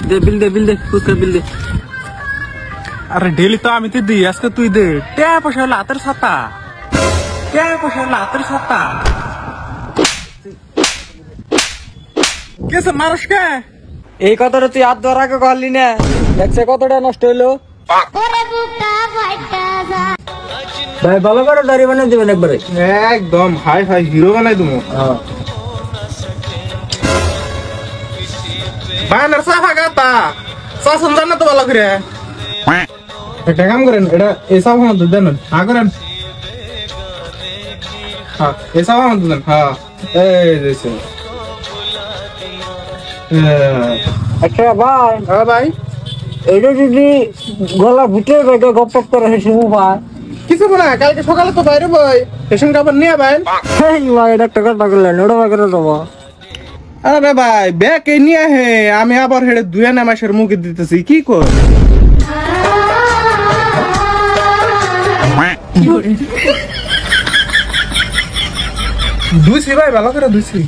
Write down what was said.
দে বিল দে ফুচকা বিল দে। আরে ডেলি তো আমি তো দিই, আজকে তুই দে। টাকা পয়সা হলো হাতের ছাতা, টাকা পয়সা হলো হাতের ছাতা। কেসে মানুষ কে? এই কথাটা তুই হাত ধরাকে করলি না, দেখছে কতটা নষ্ট হইলো। ভাই ভালো করে দাড়ি বানিয়ে দিবেন একবারে, একদম হাই হাই হিরো বানাই দেবো। বানার সাফা গাতা সা সুন্দর না তো ভালো করে। একটা কাম করেন, এটা এই সাফা মতো দেন, হ্যাঁ করেন। হ্যাঁ এই সাফা মতো দেন। হ্যাঁ এই দেখছেন। আচ্ছা ভাই, হ্যাঁ ভাই, এটা যদি গলা ভিতরে বেগে গপ গপ করে হেসে ভাই কিছু না, কালকে সকালে তো বাইরে বই রেশন কাপড় নিয়ে ভাই। ভাই এটা একটা কথা বললেন, ওটা করে দেবো। আরে ভাই ব্যাগ নিয়ে হে, আমি আবার হেডে 2 মাসের মুখে দিতেছি, কি কর? দুইছি ভাই, ভালো করে দুইছি।